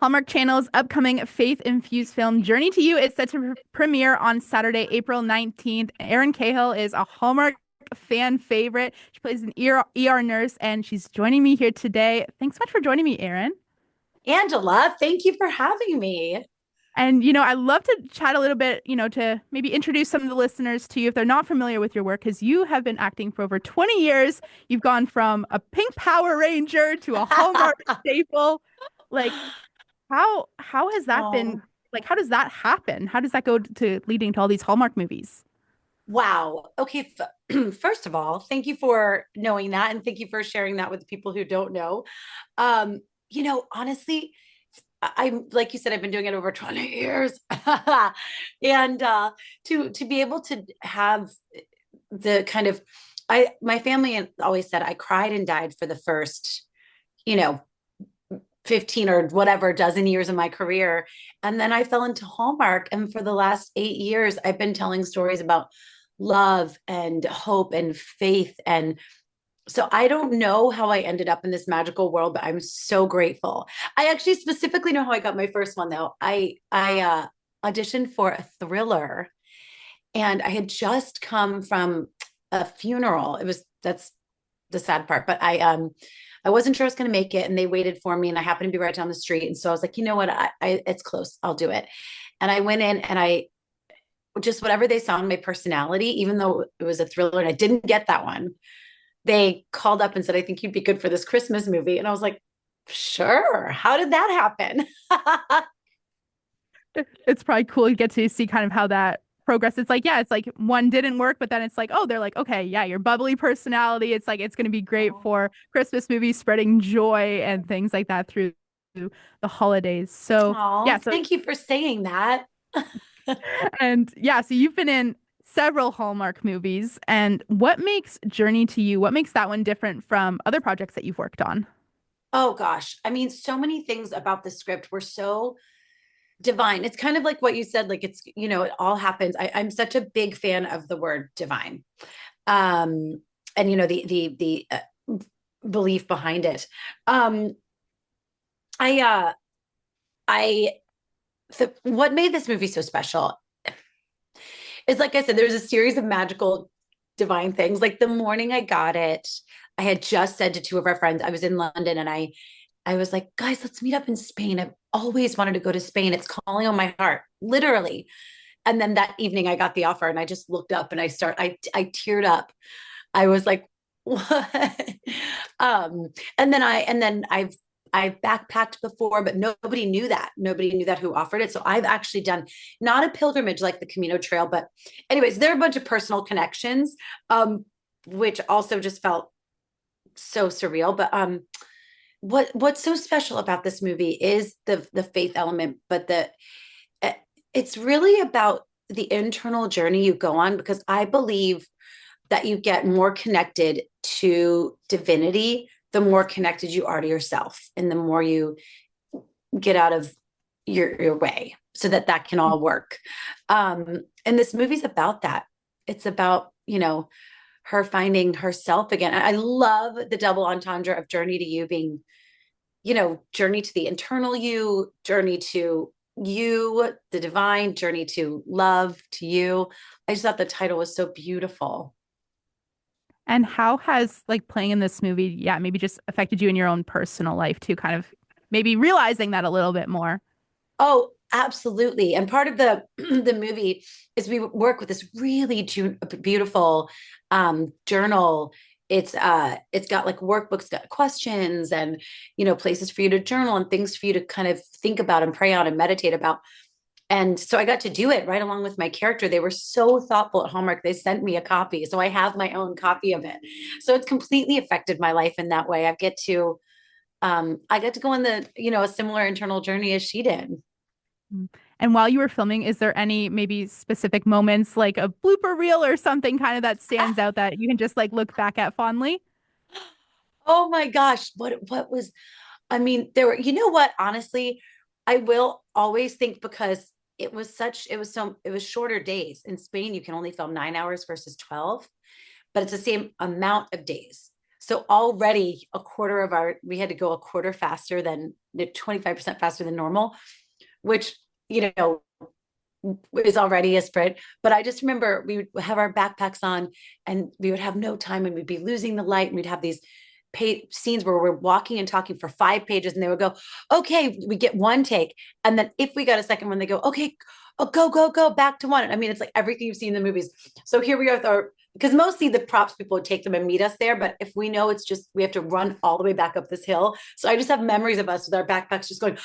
Hallmark Channel's upcoming faith-infused film Journey to You is set to premiere on Saturday, April 19th. Erin Cahill is a Hallmark fan favorite. She plays an ER nurse, and she's joining me here today. Thanks so much for joining me, Erin. Angela, thank you for having me. And, I'd love to chat a little bit, to maybe introduce some of the listeners to you if they're not familiar with your work, because you have been acting for over 20 years. You've gone from a pink Power Ranger to a Hallmark staple. Like, how has that been? Oh, Like, how does that happen? How does that go to leading to all these Hallmark movies? wow. Okay. First of all, thank you for knowing that. And thank you for sharing that with people who don't know. Honestly, I'm like you said, I've been doing it over 20 years. And to be able to have the kind of my family always said I cried and died for the first, you know, 15 or whatever dozen years of my career. And then I fell into Hallmark. And for the last 8 years, I've been telling stories about love and hope and faith. And so I don't know how I ended up in this magical world, but I'm so grateful. I actually specifically know how I got my first one though. I auditioned for a thriller and I had just come from a funeral. That's the sad part, but I wasn't sure I was going to make it and they waited for me and I happened to be right down the street. And so I was like, you know what? It's close. I'll do it. And I went in and I just whatever they saw in my personality, even though it was a thriller and I didn't get that one, they called up and said, I think you'd be good for this Christmas movie. And I was like, sure. How did that happen? It's probably cool to get to see kind of how that progress. It's like, yeah, it's like one didn't work, but then it's like, oh, they're like, okay, yeah, your bubbly personality. It's like it's going to be great for Christmas movies, spreading joy and things like that through the holidays. So Oh, yeah, so thank you for saying that. and yeah, so you've been in several Hallmark movies. And what makes Journey to You, what makes that one different from other projects that you've worked on? Oh gosh. I mean, so many things about the script were so divine. It's kind of like what you said, like it's, it all happens. I'm such a big fan of the word divine. Um, and the belief behind it. Um, I I what made this movie so special is like I said, there's a series of magical divine things. Like the morning I got it, I had just said to two of our friends, I was in London and I was like, guys, let's meet up in Spain. I've always wanted to go to Spain. It's calling on my heart, literally. And then that evening I got the offer and I just looked up and I teared up. I was like, what? um, I've backpacked before, but nobody knew that. Nobody knew that who offered it. So I've actually done not a pilgrimage like the Camino Trail, but anyways, there are a bunch of personal connections, which also just felt so surreal. But what's so special about this movie is the faith element, but eh, it's really about the internal journey you go on because I believe that you get more connected to divinity the more connected you are to yourself and the more you get out of your way so that that can all work. And this movie's about that. It's about her finding herself again. I love the double entendre of journey to you being journey to the internal you, journey to you, the divine, journey to love to you. I just thought the title was so beautiful. And how has like playing in this movie, yeah, maybe just affected you in your own personal life too, kind of maybe realizing that a little bit more? Oh, absolutely. And part of the the movie is we work with this really beautiful journal. It's got like workbooks, got questions and places for you to journal and things for you to kind of think about and pray on and meditate about. And so I got to do it right along with my character. They were so thoughtful at Hallmark. They sent me a copy. So I have my own copy of it. So it's completely affected my life in that way. I get to go on a similar internal journey as she did. Mm. And while you were filming, is there any maybe specific moments like a blooper reel or something kind of that stands out that you can just like look back at fondly? Oh my gosh, what was I mean, there were you know what, honestly, I will always think because it was shorter days. In Spain, you can only film 9 hours versus 12, but it's the same amount of days. So already we had to go a quarter faster than 25% faster than normal, which, you know, is already a sprint. But I just remember we would have our backpacks on and we would have no time and we'd be losing the light and we'd have these scenes where we're walking and talking for 5 pages and they would go, okay, we get one take. And then if we got a second one, they go, okay, oh, go back to one. I mean, it's like everything you've seen in the movies. So here we are with our, because mostly the props people would take them and meet us there. But if we know it's just, we have to run all the way back up this hill. So I just have memories of us with our backpacks just going,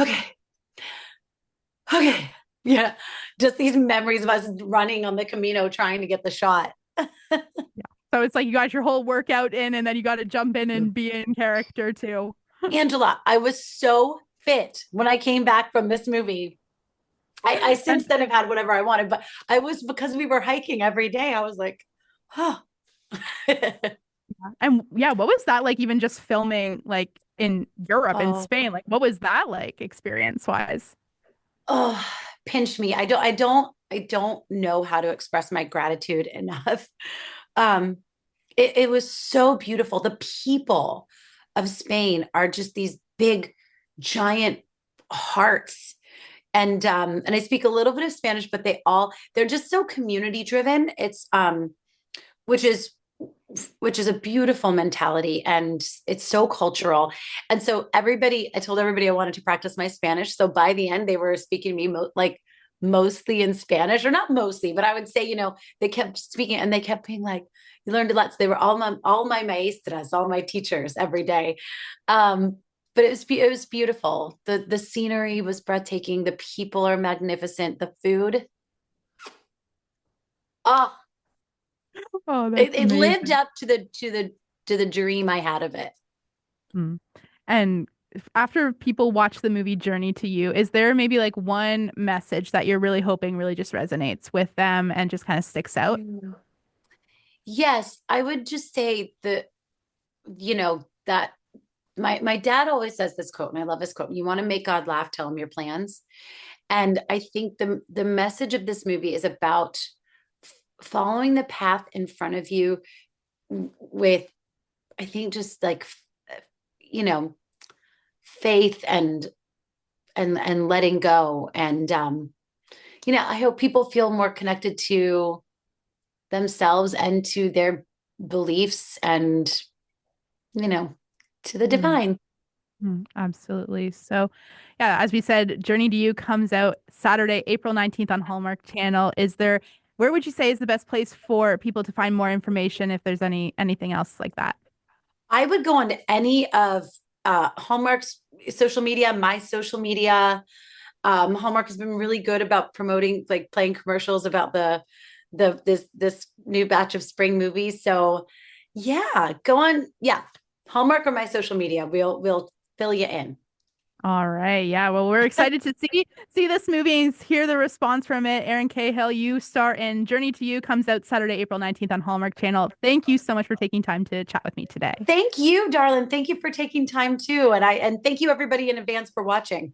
okay, okay. Yeah. Just these memories of us running on the Camino trying to get the shot. So it's like you got your whole workout in and then you got to jump in and be in character too. Angela, I was so fit when I came back from this movie. I since then have had whatever I wanted, but I was, because we were hiking every day, I was like, huh. And yeah, what was that like even just filming like in Europe and Oh, Spain? Like what was that like experience wise? oh, pinch me. I don't know how to express my gratitude enough. Um, it was so beautiful. The people of Spain are just these big, giant hearts. And I speak a little bit of Spanish, but they're just so community driven. It's which is which is a beautiful mentality, and it's so cultural. And so I told everybody I wanted to practice my Spanish. So by the end, they were speaking to me like mostly in Spanish, or not mostly, but I would say, they kept speaking and they kept being like, you learned a lot. So they were all my maestras, all my teachers every day. But it was beautiful. The scenery was breathtaking. The people are magnificent. The food, oh, Oh, that's it lived amazing. up to the dream I had of it. Mm. And after people watch the movie Journey to You, is there maybe like one message that you're really hoping really just resonates with them and just kind of sticks out? Mm. Yes, I would just say that my dad always says this quote, and I love this quote: "You want to make God laugh, tell him your plans." And I think the message of this movie is about following the path in front of you with, I think, just like you know faith and letting go. And I hope people feel more connected to themselves and to their beliefs, and you know to the Mm, divine. absolutely. So, yeah, as we said, Journey to You comes out Saturday, April 19th on Hallmark Channel. Where would you say is the best place for people to find more information if there's anything else like that? I would go on to any of Hallmark's social media, my social media. Hallmark has been really good about promoting, like playing commercials about this new batch of spring movies. So yeah, go on. Yeah, Hallmark or my social media. We'll fill you in. All right. Yeah. Well, we're excited to see this movie and hear the response from it. Erin Cahill, you star in Journey to You, comes out Saturday, April 19th on Hallmark Channel. Thank you so much for taking time to chat with me today. Thank you, darling. Thank you for taking time too, and thank you everybody in advance for watching.